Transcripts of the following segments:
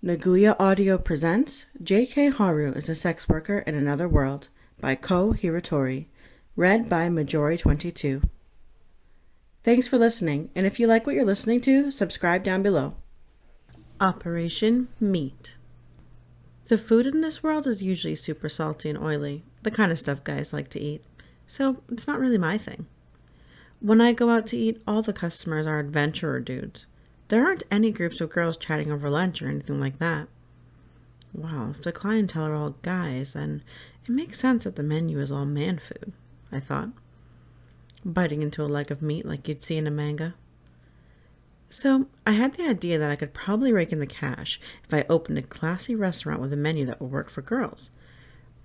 Naguya Audio presents J.K. Haru is a Sex Worker in Another World by Hiratori, read by Majori22. Thanks for listening, and if you like what you're listening to, subscribe down below. Operation Meat. The food in this world is usually super salty and oily, the kind of stuff guys like to eat, so it's not really my thing. When I go out to eat, all the customers are adventurer dudes. There aren't any groups of girls chatting over lunch or anything like that. Wow, if the clientele are all guys, then it makes sense that the menu is all man food, I thought, biting into a leg of meat like you'd see in a manga. So I had the idea that I could probably rake in the cash if I opened a classy restaurant with a menu that would work for girls.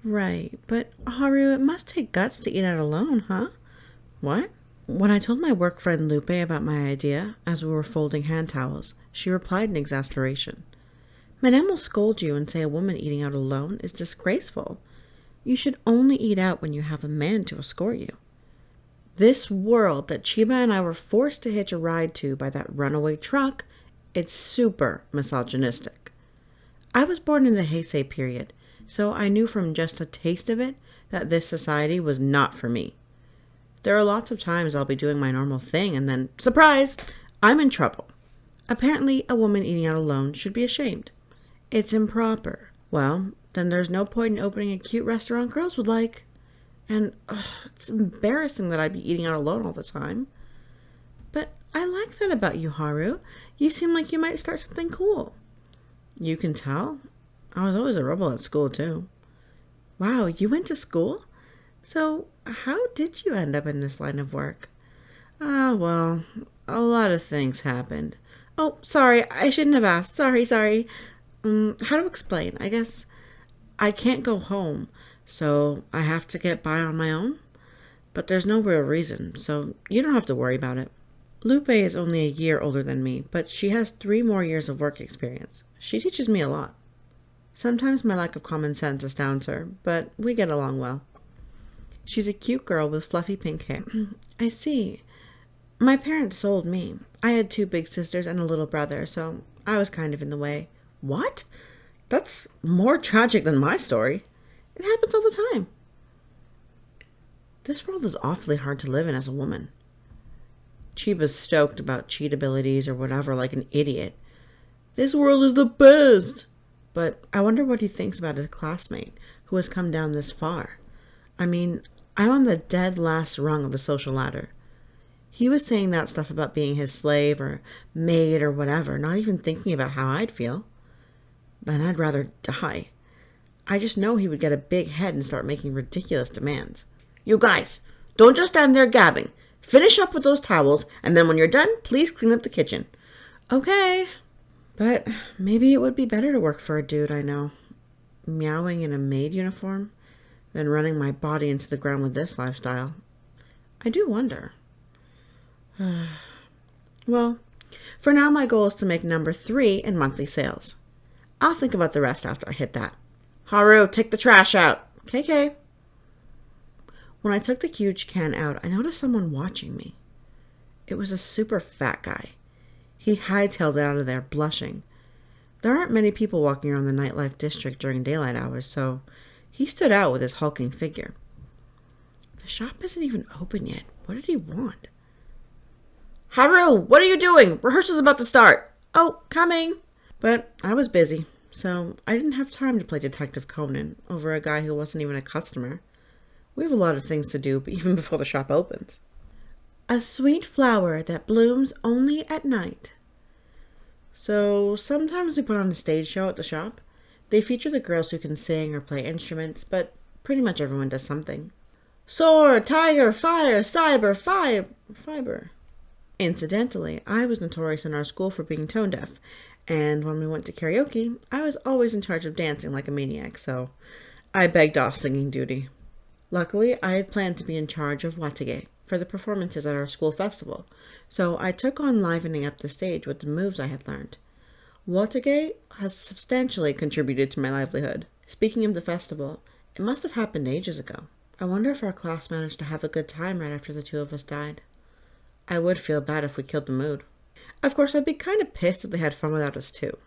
Right, but Haru, it must take guts to eat out alone, huh? What? When I told my work friend Lupe about my idea, as we were folding hand towels, she replied in exasperation. Madame will scold you and say a woman eating out alone is disgraceful. You should only eat out when you have a man to escort you. This world that Chiba and I were forced to hitch a ride to by that runaway truck, it's super misogynistic. I was born in the Heisei period, so I knew from just a taste of it that this society was not for me. There are lots of times I'll be doing my normal thing and then, surprise, I'm in trouble. Apparently, a woman eating out alone should be ashamed. It's improper. Well, then there's no point in opening a cute restaurant girls would like. And it's embarrassing that I'd be eating out alone all the time. But I like that about you, Haru. You seem like you might start something cool. You can tell. I was always a rebel at school, too. Wow, you went to school? So, how did you end up in this line of work? Well, a lot of things happened. Oh, sorry, I shouldn't have asked. Sorry. How to explain? I guess I can't go home, so I have to get by on my own. But there's no real reason, so you don't have to worry about it. Lupe is only a year older than me, but she has 3 more years of work experience. She teaches me a lot. Sometimes my lack of common sense astounds her, but we get along well. She's a cute girl with fluffy pink hair. I see. My parents sold me. I had 2 big sisters and a little brother, so I was kind of in the way. What? That's more tragic than my story. It happens all the time. This world is awfully hard to live in as a woman. Chiba's stoked about cheat abilities or whatever like an idiot. This world is the best! But I wonder what he thinks about his classmate who has come down this far. I mean, I'm on the dead last rung of the social ladder. He was saying that stuff about being his slave or maid or whatever, not even thinking about how I'd feel. But I'd rather die. I just know he would get a big head and start making ridiculous demands. You guys, don't just stand there gabbing. Finish up with those towels, and then when you're done, please clean up the kitchen. Okay. But maybe it would be better to work for a dude I know. Meowing in a maid uniform than running my body into the ground with this lifestyle. I do wonder. Well, for now my goal is to make number 3 in monthly sales. I'll think about the rest after I hit that. Haru, take the trash out. KK. When I took the huge can out, I noticed someone watching me. It was a super fat guy. He hightailed it out of there, blushing. There aren't many people walking around the nightlife district during daylight hours, so he stood out with his hulking figure. The shop isn't even open yet. What did he want? Haru, what are you doing? Rehearsal's about to start. Oh, coming. But I was busy, so I didn't have time to play Detective Conan over a guy who wasn't even a customer. We have a lot of things to do even before the shop opens. A sweet flower that blooms only at night. So sometimes we put on a stage show at the shop. They feature the girls who can sing or play instruments, but pretty much everyone does something. Sword, tiger, fire, cyber, fiber. Incidentally, I was notorious in our school for being tone deaf, and when we went to karaoke, I was always in charge of dancing like a maniac, so I begged off singing duty. Luckily, I had planned to be in charge of watage for the performances at our school festival, so I took on livening up the stage with the moves I had learned. Watage has substantially contributed to my livelihood. Speaking of the festival, it must have happened ages ago. I wonder if our class managed to have a good time right after the 2 of us died. I would feel bad if we killed the mood. Of course, I'd be kind of pissed if they had fun without us too.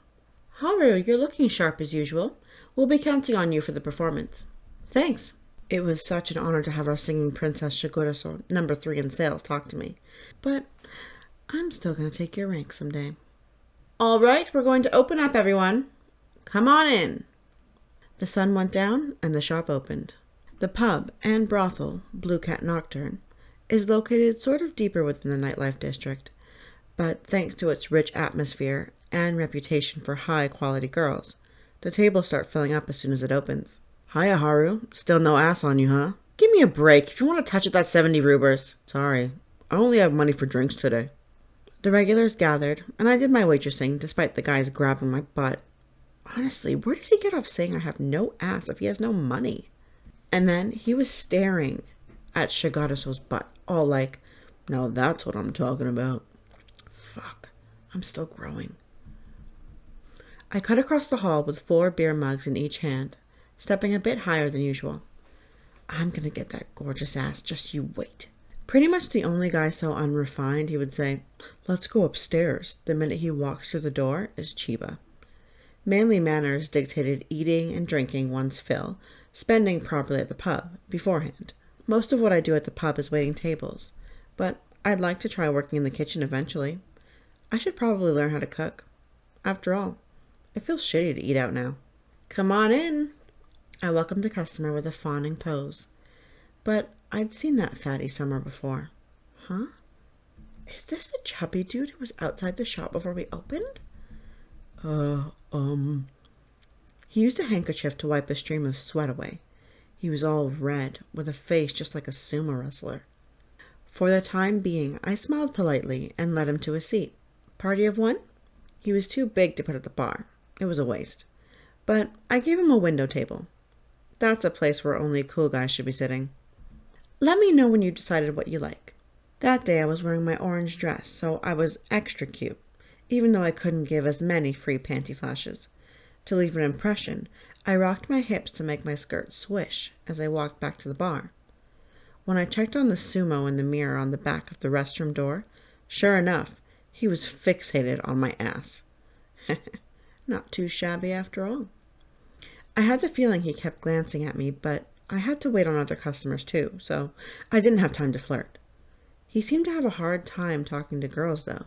Haru, you're looking sharp as usual. We'll be counting on you for the performance. Thanks. It was such an honor to have our singing princess Shiguraso, number 3 in sales, talk to me. But I'm still going to take your rank someday. All right, we're going to open up, everyone. Come on in. The sun went down and the shop opened. The pub and brothel, Blue Cat Nocturne, is located sort of deeper within the nightlife district, but thanks to its rich atmosphere and reputation for high-quality girls, the tables start filling up as soon as it opens. Hiya, Haru. Still no ass on you, huh? Give me a break. If you want to touch it, that's 70 rubers. Sorry, I only have money for drinks today. The regulars gathered, and I did my waitressing despite the guys grabbing my butt. Honestly, where does he get off saying I have no ass if he has no money? And then he was staring at Shigaraso's butt, all like, now that's what I'm talking about. Fuck, I'm still growing. I cut across the hall with 4 beer mugs in each hand, stepping a bit higher than usual. I'm gonna get that gorgeous ass, just you wait. Pretty much the only guy so unrefined he would say, let's go upstairs, the minute he walks through the door is Chiba. Manly manners dictated eating and drinking one's fill, spending properly at the pub, beforehand. Most of what I do at the pub is waiting tables, but I'd like to try working in the kitchen eventually. I should probably learn how to cook. After all, it feels shitty to eat out now. Come on in. I welcomed the customer with a fawning pose. But I'd seen that fatty somewhere before. Huh? Is this the chubby dude who was outside the shop before we opened? He used a handkerchief to wipe a stream of sweat away. He was all red, with a face just like a sumo wrestler. For the time being, I smiled politely and led him to a seat. Party of one? He was too big to put at the bar. It was a waste. But I gave him a window table. That's a place where only cool guys should be sitting. Let me know when you decided what you like. That day I was wearing my orange dress, so I was extra cute, even though I couldn't give as many free panty flashes. To leave an impression, I rocked my hips to make my skirt swish as I walked back to the bar. When I checked on the sumo in the mirror on the back of the restroom door, sure enough, he was fixated on my ass. Not too shabby after all. I had the feeling he kept glancing at me, but I had to wait on other customers too, so I didn't have time to flirt. He seemed to have a hard time talking to girls, though.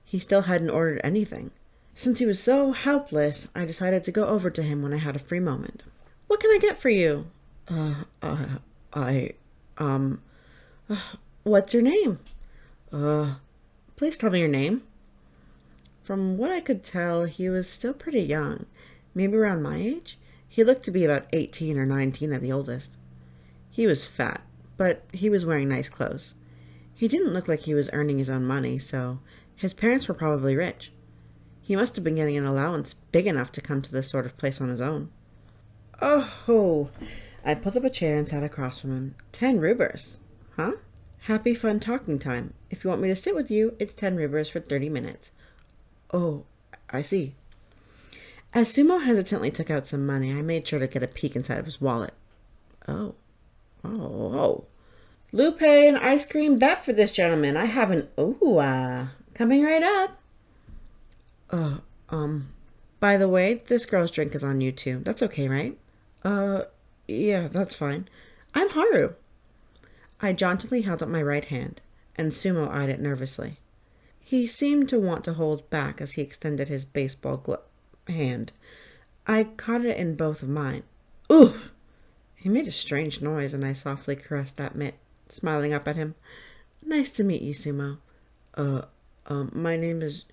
He still hadn't ordered anything. Since he was so helpless, I decided to go over to him when I had a free moment. What can I get for you? What's your name? Please tell me your name. From what I could tell, he was still pretty young, maybe around my age. He looked to be about 18 or 19 at the oldest. He was fat, but he was wearing nice clothes. He didn't look like he was earning his own money, so his parents were probably rich. He must have been getting an allowance big enough to come to this sort of place on his own. Oh, I pulled up a chair and sat across from him. 10 rubers. Huh? Happy fun talking time. If you want me to sit with you, it's 10 rubers for 30 minutes. Oh, I see. As Sumo hesitantly took out some money, I made sure to get a peek inside of his wallet. Oh. Lupe and ice cream bet for this gentleman. I have an coming right up. By the way, this girl's drink is on you too. That's okay, right? Yeah, that's fine. I'm Haru. I jauntily held up my right hand, and Sumo eyed it nervously. He seemed to want to hold back as he extended his baseball hand. I caught it in both of mine. Ooh! He made a strange noise, and I softly caressed that mitt, smiling up at him. Nice to meet you, Sumo. My name is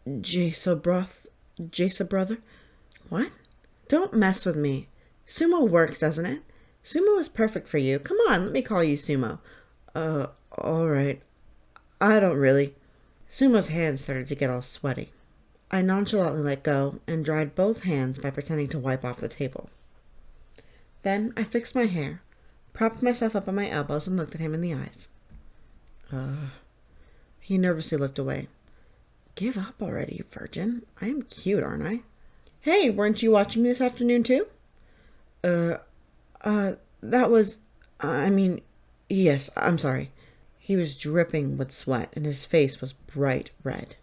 Jasa Brother. What? Don't mess with me. Sumo works, doesn't it? Sumo is perfect for you. Come on, let me call you Sumo. Alright. I don't really. Sumo's hands started to get all sweaty. I nonchalantly let go and dried both hands by pretending to wipe off the table. Then I fixed my hair, propped myself up on my elbows, and looked at him in the eyes. He nervously looked away. Give up already, you virgin. I am cute, aren't I? Hey, weren't you watching me this afternoon too? Yes, I'm sorry. He was dripping with sweat, and his face was bright red.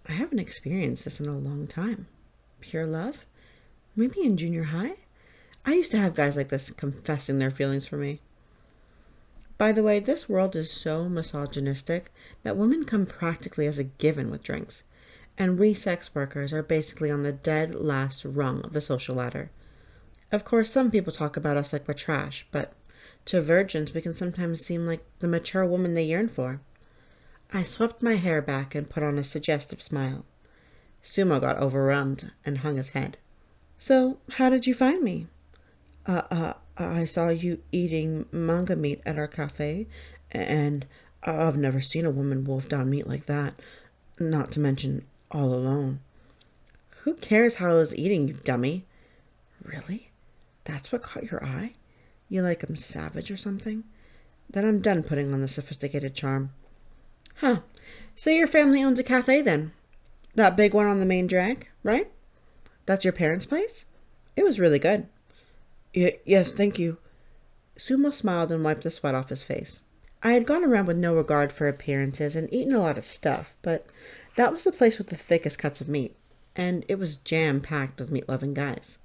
I haven't experienced this in a long time. Pure love? Maybe in junior high? I used to have guys like this confessing their feelings for me. By the way, this world is so misogynistic that women come practically as a given with drinks, and we sex workers are basically on the dead last rung of the social ladder. Of course, some people talk about us like we're trash, but to virgins we can sometimes seem like the mature woman they yearn for. I swept my hair back and put on a suggestive smile. Sumo got overwhelmed and hung his head. So, how did you find me? I saw you eating manga meat at our cafe, and I've never seen a woman wolf down meat like that, not to mention all alone. Who cares how I was eating, you dummy? Really? That's what caught your eye? You like him savage or something? Then I'm done putting on the sophisticated charm. Huh. So your family owns a cafe then? That big one on the main drag, right? That's your parents' place? It was really good. Yes, thank you. Sumo smiled and wiped the sweat off his face. I had gone around with no regard for appearances and eaten a lot of stuff, but that was the place with the thickest cuts of meat, and it was jam-packed with meat-loving guys.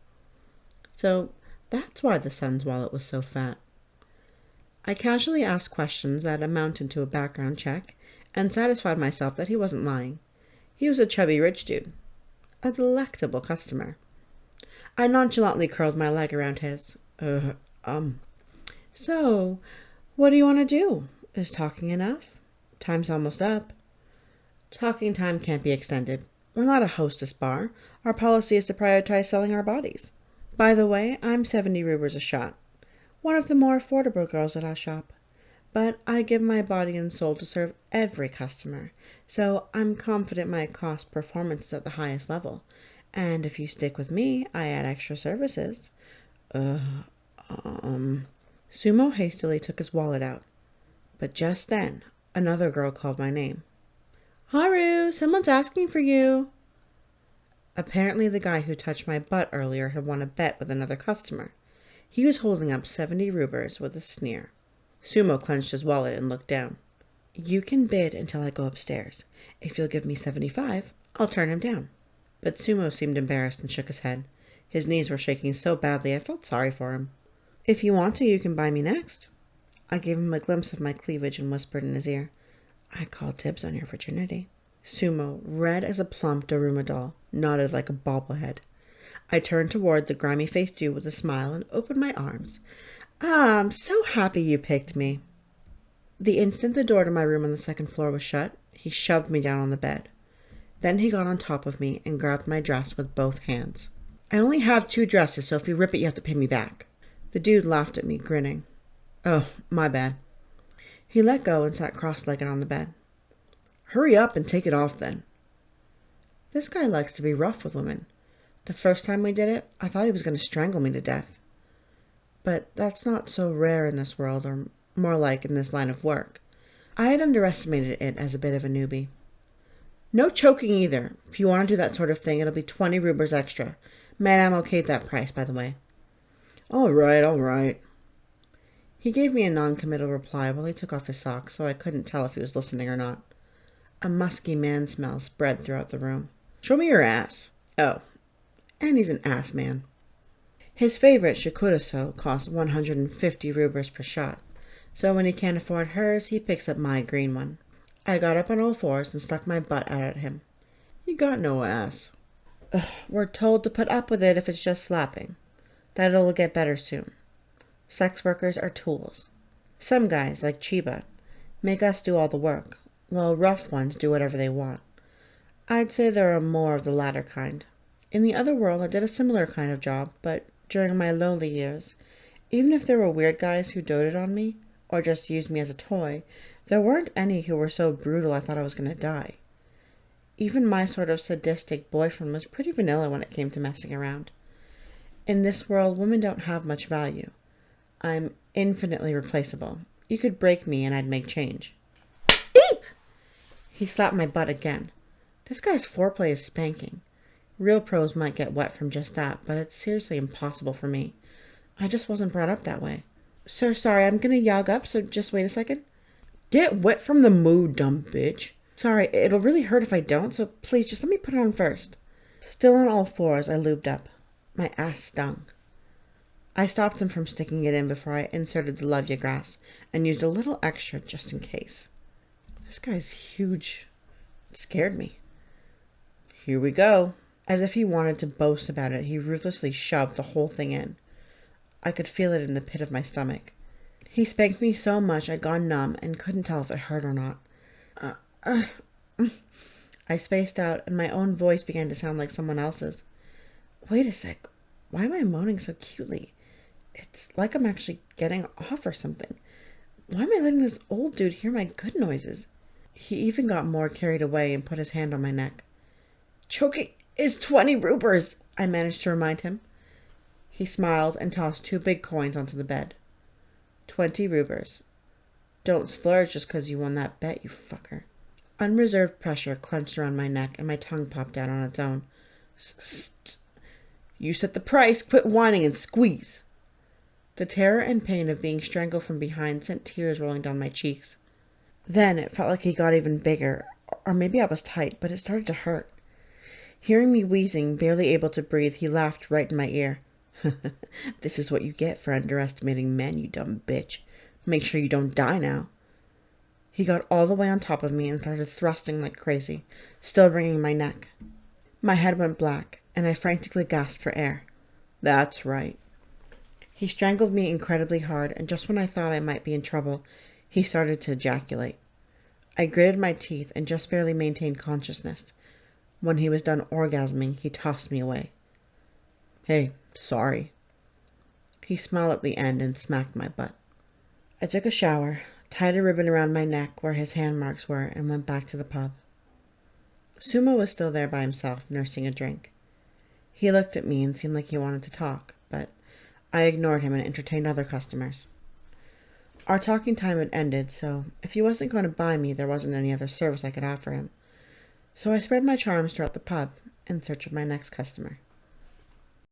So that's why the son's wallet was so fat. I casually asked questions that amounted to a background check and satisfied myself that he wasn't lying. He was a chubby rich dude. A delectable customer. I nonchalantly curled my leg around his. So, what do you want to do? Is talking enough? Time's almost up. Talking time can't be extended. We're not a hostess bar. Our policy is to prioritize selling our bodies. By the way, I'm 70 rubles a shot. One of the more affordable girls at our shop. But I give my body and soul to serve every customer, so I'm confident my cost performance is at the highest level. And if you stick with me, I add extra services. Sumo hastily took his wallet out. But just then, another girl called my name. Haru, someone's asking for you. Apparently the guy who touched my butt earlier had won a bet with another customer. He was holding up 70 rubles with a sneer. Sumo clenched his wallet and looked down. You can bid until I go upstairs. If you'll give me 75, I'll turn him down. But Sumo seemed embarrassed and shook his head. His knees were shaking so badly I felt sorry for him. If you want to, you can buy me next. I gave him a glimpse of my cleavage and whispered in his ear. I call dibs on your virginity. Sumo, red as a plump Daruma doll, nodded like a bobblehead. I turned toward the grimy-faced dude with a smile and opened my arms. I'm so happy you picked me. The instant the door to my room on the second floor was shut, he shoved me down on the bed. Then he got on top of me and grabbed my dress with both hands. I only have 2 dresses, so if you rip it, you have to pay me back. The dude laughed at me, grinning. Oh, my bad. He let go and sat cross-legged on the bed. Hurry up and take it off, then. This guy likes to be rough with women. The first time we did it, I thought he was going to strangle me to death. But that's not so rare in this world, or more like in this line of work. I had underestimated it as a bit of a newbie. No choking either. If you want to do that sort of thing, it'll be 20 rubles extra. Madame okayed that price, by the way. All right. He gave me a non-committal reply while he took off his socks, so I couldn't tell if he was listening or not. A musky man smell spread throughout the room. Show me your ass. Oh, and he's an ass man. His favorite shikuruso costs 150 rubles per shot, so when he can't afford hers, he picks up my green one. I got up on all fours and stuck my butt out at him. You got no ass. We're told to put up with it if it's just slapping. That it'll get better soon. Sex workers are tools. Some guys, like Chiba, make us do all the work, while rough ones do whatever they want. I'd say there are more of the latter kind. In the other world, I did a similar kind of job, but during my lowly years, even if there were weird guys who doted on me, or just used me as a toy, there weren't any who were so brutal I thought I was going to die. Even my sort of sadistic boyfriend was pretty vanilla when it came to messing around. In this world, women don't have much value. I'm infinitely replaceable. You could break me and I'd make change. Beep! He slapped my butt again. This guy's foreplay is spanking. Real pros might get wet from just that, but it's seriously impossible for me. I just wasn't brought up that way. Sir, sorry, I'm gonna yog up, so just wait a second. Get wet from the mood, dumb bitch. Sorry, it'll really hurt if I don't, so please just let me put it on first. Still on all fours, I lubed up. My ass stung. I stopped him from sticking it in before I inserted the love ya grass and used a little extra just in case. This guy's huge. It scared me. Here we go. As if he wanted to boast about it, he ruthlessly shoved the whole thing in. I could feel it in the pit of my stomach. He spanked me so much I'd gone numb and couldn't tell if it hurt or not. I spaced out, and my own voice began to sound like someone else's. Wait a sec. Why am I moaning so cutely? It's like I'm actually getting off or something. Why am I letting this old dude hear my good noises? He even got more carried away and put his hand on my neck. Choking is 20 rupers, I managed to remind him. He smiled and tossed 2 big coins onto the bed. 20 rupers. Don't splurge just 'cause you won that bet, you fucker. Unreserved pressure clenched around my neck and my tongue popped out on its own. You set the price, quit whining and squeeze. The terror and pain of being strangled from behind sent tears rolling down my cheeks. Then it felt like he got even bigger, or maybe I was tight, but it started to hurt. Hearing me wheezing, barely able to breathe, he laughed right in my ear. This is what you get for underestimating men, you dumb bitch. Make sure you don't die now. He got all the way on top of me and started thrusting like crazy, still wringing my neck. My head went black, and I frantically gasped for air. That's right. He strangled me incredibly hard, and just when I thought I might be in trouble, he started to ejaculate. I gritted my teeth and just barely maintained consciousness. When he was done orgasming, he tossed me away. Hey, sorry. He smiled at the end and smacked my butt. I took a shower, tied a ribbon around my neck where his hand marks were, and went back to the pub. Sumo was still there by himself, nursing a drink. He looked at me and seemed like he wanted to talk, but I ignored him and entertained other customers. Our talking time had ended, so if he wasn't going to buy me, there wasn't any other service I could offer him. So I spread my charms throughout the pub in search of my next customer.